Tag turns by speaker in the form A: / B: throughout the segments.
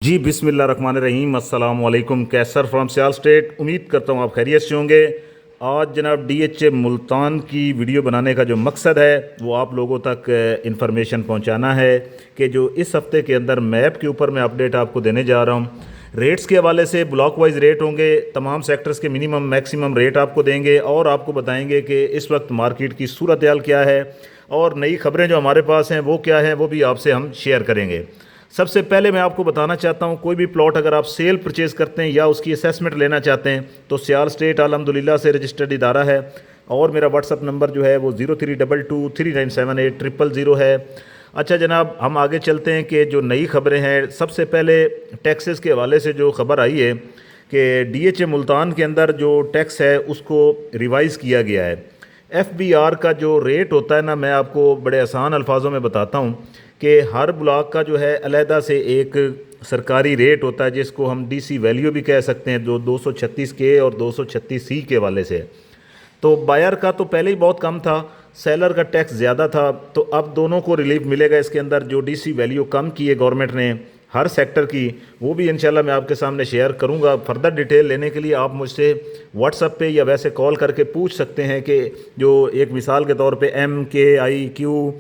A: जी बिस्मिल्लाहिर्रहमानिर्रहीम अस्सलाम वालेकुम। कैसर फ्रॉम सियाल स्टेट। उम्मीद करता हूँ आप खैरियत से होंगे। आज जनाब DHA मुल्तान की वीडियो बनाने का जो मकसद है वो आप लोगों तक इंफॉर्मेशन पहुँचाना है कि जो इस हफ़्ते के अंदर मैप के ऊपर मैं अपडेट आपको देने जा रहा हूँ। रेट्स के हवाले से ब्लॉक वाइज रेट होंगे, तमाम सेक्टर्स के मिनिमम मैक्सिमम रेट आपको देंगे और आपको बताएंगे कि इस वक्त मार्केट की सूरत हाल क्या है और नई खबरें जो हमारे पास हैं वो क्या हैं, वो भी आपसे हम शेयर करेंगे। सबसे पहले मैं आपको बताना चाहता हूँ, कोई भी प्लॉट अगर आप सेल परचेज़ करते हैं या उसकी असेसमेंट लेना चाहते हैं तो सियाल स्टेट अल्हम्दुलिल्लाह से रजिस्टर्ड इदारा है और मेरा व्हाट्सअप नंबर जो है वो 0322397800 है। अच्छा जनाब, हम आगे चलते हैं कि जो नई खबरें हैं। सबसे पहले टैक्सेस के हवाले से जो खबर आई है कि DHA मुल्तान के अंदर जो टैक्स है उसको रिवाइज़ किया गया है। FBR का जो रेट होता है ना, मैं आपको बड़े आसान अल्फाजों में बताता हूँ कि हर ब्लॉक का जो है अलहदा से एक सरकारी रेट होता है जिसको हम DC वैल्यू भी कह सकते हैं, जो 236K और 236C के वाले से। तो बायर का तो पहले ही बहुत कम था, सेलर का टैक्स ज़्यादा था, तो अब दोनों को रिलीफ मिलेगा इसके अंदर। जो DC वैल्यू कम की है गवर्नमेंट ने हर सेक्टर की, वो भी इंशाल्लाह मैं आपके सामने शेयर करूंगा। फर्दर डिटेल लेने के लिए आप मुझसे व्हाट्सएप पे या वैसे कॉल करके पूछ सकते हैं कि जो एक मिसाल के तौर पे MKIQ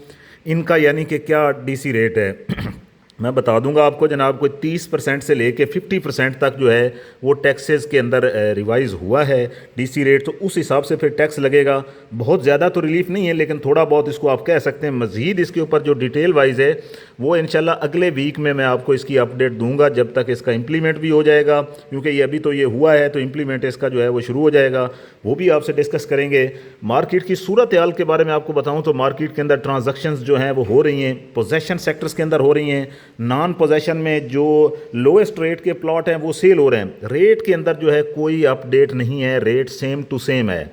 A: इनका यानी कि क्या DC रेट है। मैं बता दूंगा आपको जनाब, कोई 30% से लेके 50% तक जो है वो टैक्सेस के अंदर रिवाइज़ हुआ है DC रेट, तो उस हिसाब से फिर टैक्स लगेगा। बहुत ज़्यादा तो रिलीफ नहीं है लेकिन थोड़ा बहुत इसको आप कह सकते हैं। मज़ीद इसके ऊपर जो डिटेल वाइज है वो इंशाल्लाह अगले वीक में मैं आपको इसकी अपडेट दूंगा, जब तक इसका इम्प्लीमेंट भी हो जाएगा, क्योंकि ये अभी तो ये हुआ है तो इम्प्लीमेंट इसका जो है वो शुरू हो जाएगा, वो भी आपसे डिस्कस करेंगे। मार्केट की सूरत हाल के बारे में आपको बताऊँ तो मार्केट के अंदर ट्रांजेक्शन्स जो हैं वो हो रही हैं, पोजेशन सेक्टर्स के अंदर हो रही हैं। नॉन पोजेशन में जो लोएस्ट रेट के प्लॉट हैं वो सेल हो रहे हैं। रेट के अंदर जो है कोई अपडेट नहीं है, रेट सेम टू सेम है।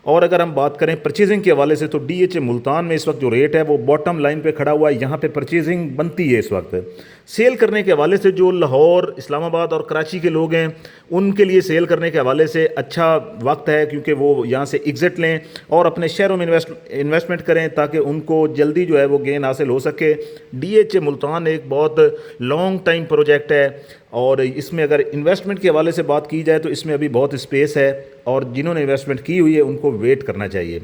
A: और अगर हम बात करें परचेजिंग के हवाले से तो DHA मुल्तान में इस वक्त जो रेट है वो बॉटम लाइन पे खड़ा हुआ है। यहाँ पे परचेजिंग बनती है इस वक्त। सेल करने के हवाले से जो लाहौर, इस्लामाबाद और कराची के लोग हैं उनके लिए सेल करने के हवाले से अच्छा वक्त है, क्योंकि वो यहाँ से एग्ज़िट लें और अपने शहरों में इन्वेस्टमेंट करें ताकि उनको जल्दी जो है वो गेन हासिल हो सके। DHA मुल्तान एक बहुत लॉन्ग टाइम प्रोजेक्ट है और इसमें अगर इन्वेस्टमेंट के हवाले से बात की जाए तो इसमें अभी बहुत स्पेस है और जिन्होंने इन्वेस्टमेंट की हुई है उनको वेट करना चाहिए।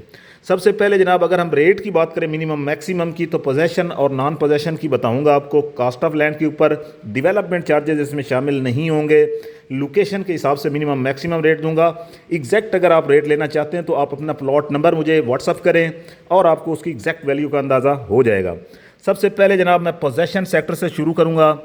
A: सबसे पहले जनाब अगर हम रेट की बात करें मिनिमम मैक्सिमम की, तो पोजेशन और नॉन पोजेशन की बताऊंगा आपको। कास्ट ऑफ लैंड के ऊपर डेवलपमेंट चार्जेस इसमें शामिल नहीं होंगे। लोकेशन के हिसाब से मिनिमम मैक्सिमम रेट दूंगा। एग्जैक्ट अगर आप रेट लेना चाहते हैं तो आप अपना प्लॉट नंबर मुझे व्हाट्सअप करें और आपको उसकी एग्जैक्ट वैल्यू का अंदाज़ा हो जाएगा। सबसे पहले जनाब मैं पोजेशन सेक्टर से शुरू करूँगा।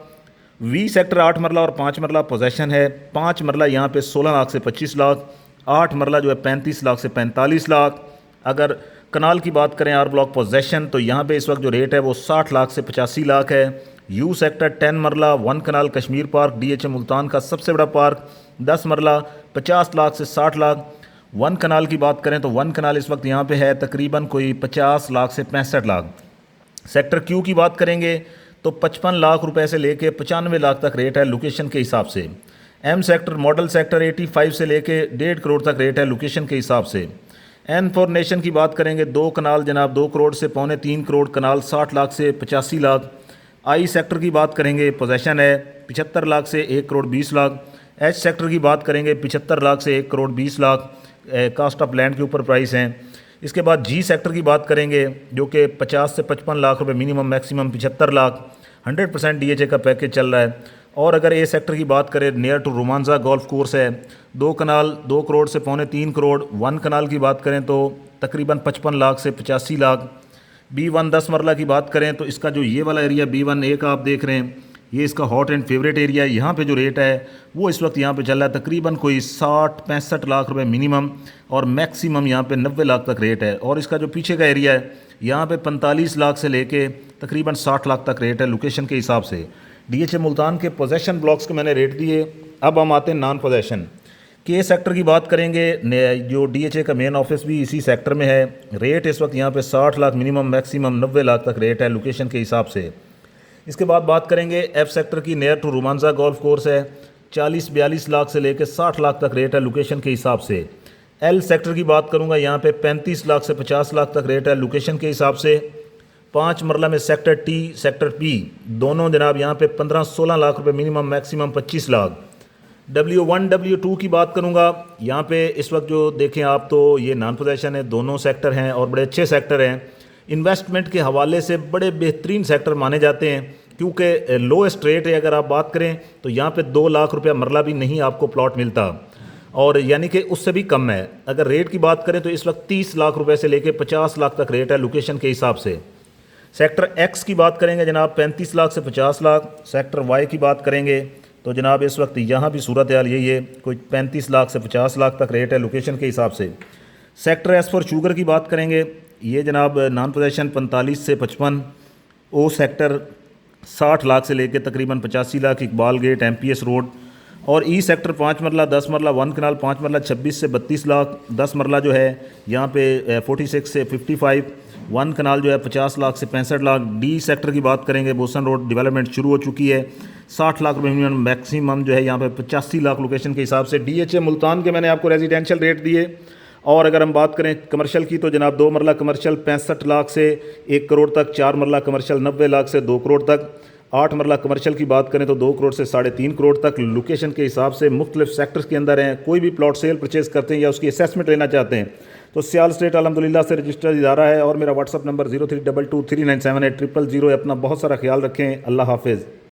A: V सेक्टर 8 मरला और 5 मरला पोजेशन है। 5 मरला यहाँ पे 16 लाख से 25 लाख, 8 मरला जो है 35 लाख से 45 लाख। अगर कनाल की बात करें R ब्लॉक पोजेशन तो यहाँ पे इस वक्त जो रेट है वो 60 लाख से 85 लाख है। U सेक्टर 10 मरला 1 कनाल कश्मीर पार्क DHA मुल्तान का सबसे बड़ा पार्क, 10 मरला 50 लाख से 60 लाख। 1 कनाल की बात करें तो 1 कनाल इस वक्त यहाँ पे है तकरीबन कोई 50 लाख से 65 लाख। सेक्टर Q की बात करेंगे तो 55 लाख रुपए से लेके 95 लाख तक रेट है लोकेशन के हिसाब से। M सेक्टर मॉडल सेक्टर 85 से लेके 1.5 करोड़ तक रेट है लोकेशन के हिसाब से। N फॉर नेशन की बात करेंगे 2 कनाल जनाब 2 करोड़ से 2.25 करोड़ कनाल, 60 लाख से 85 लाख। I सेक्टर की बात करेंगे पोजेशन है 75 लाख से 1 करोड़ 20 लाख। H सेक्टर की बात करेंगे 75 लाख से 1 crore 20 lakh cost of land के ऊपर प्राइस हैं। इसके बाद G सेक्टर की बात करेंगे जो कि 50 से 55 लाख रुपए मिनिमम मैक्सिमम 75 लाख। 100% DHA का पैकेज चल रहा है। और अगर A सेक्टर की बात करें near to Romanza golf course है, 2 कनाल 2 करोड़ से 2.25 करोड़। 1 कनाल की बात करें तो तकरीबन 55 लाख से 85 लाख। B1 10 मरला की बात करें तो इसका जो ये वाला एरिया B1A का आप देख रहे हैं, ये इसका हॉट एंड फेवरेट एरिया है। यहाँ पे जो रेट है वो इस वक्त यहाँ पे चल रहा है तकरीबन कोई 60-65 लाख रुपए मिनिमम और मैक्सिमम यहाँ पे 90 लाख तक रेट है। और इसका जो पीछे का एरिया है यहाँ पे 45 लाख से लेके तकरीबन 60 लाख तक रेट है लोकेशन के हिसाब से। DHA मुल्तान के पोजेशन ब्लॉक्स के मैंने रेट दिए। अब हम आते हैं नॉन पोजेशन के सेक्टर की बात करेंगे। जो DHA का मेन ऑफिस भी इसी सेक्टर में है। रेट इस वक्त यहाँ पे 60 लाख मिनिमम मैक्सिमम 90 लाख तक रेट है लोकेशन के हिसाब से। इसके बाद बात करेंगे F सेक्टर की, near to Romanza golf course है, 40-42 लाख से लेकर 60 लाख तक रेट है लोकेशन के हिसाब से। L सेक्टर की बात करूंगा यहाँ पे 35 लाख से 50 लाख तक रेट है लोकेशन के हिसाब से। 5 मरला में सेक्टर टी, सेक्टर पी, दोनों जनाब यहाँ पे 15-16 लाख रुपए minimum, maximum 25 lakh. W1 W2 की बात करूँगा, यहाँ पे इस वक्त जो देखें आप तो ये नॉन पोजेशन है, दोनों सेक्टर हैं और बड़े अच्छे सेक्टर हैं। इन्वेस्टमेंट के हवाले से बड़े बेहतरीन सेक्टर माने जाते हैं, क्योंकि लोएस्ट रेट है। अगर आप बात करें तो यहाँ पे 2 लाख रुपया मरला भी नहीं आपको प्लॉट मिलता, और यानी कि उससे भी कम है। अगर रेट की बात करें तो इस वक्त 30 लाख रुपए से लेके 50 लाख तक रेट है लोकेशन के हिसाब से। सेक्टर एक्स की बात करेंगे जनाब 35 लाख से 50 लाख। सेक्टर वाई की बात करेंगे तो जनाब इस वक्त यहाँ भी सूरत हाल यही है, कोई 35 लाख से 50 लाख तक रेट है लोकेशन के हिसाब से। सेक्टर एस फॉर शुगर की बात करेंगे, ये जनाब नॉन पोजेशन 45 से 55, ओ सेक्टर 60 लाख से लेकर तकरीबन 85 lakh, Iqbal gate, MPS road. और ई सेक्टर 5 मरला 10 मरला 1 कनाल 5 मरला 26 से 32 लाख, 10 मरला जो है यहाँ पे 46 से 55, 1 कनाल जो है 50 लाख से 65 लाख। डी सेक्टर की बात करेंगे, बोसन रोड डेवलपमेंट शुरू हो चुकी है, 60 लाख रुपये मिनिमम, मैक्सिमम जो है यहाँ पे 85 लाख लोकेशन के हिसाब से। डीएचए मुल्तान के मैंने आपको रेजिडेंशियल रेट दिए। और अगर हम बात करें कमर्शियल की तो जनाब 2 मरला कमर्शियल 65 लाख से 1 करोड़ तक, 4 मरला कमर्शियल 90 लाख से 2 करोड़ तक, 8 मरला कमर्शियल की बात करें तो 2 करोड़ से 3.5 करोड़ तक। लोकेशन के हिसाब से मुख्तलिफ सेक्टर्स के अंदर हैं। कोई भी प्लॉट सेल परचेज़ करते हैं या उसकी असेसमेंट लेना चाहते हैं तो सियाल स्टेट अल्हम्दुलिल्लाह से रजिस्टर्ड इदारा है। और मेरा व्हाट्सअप नंबर 0322397800 है। अपना बहुत सारा ख्याल रखें। अल्लाह हाफिज़।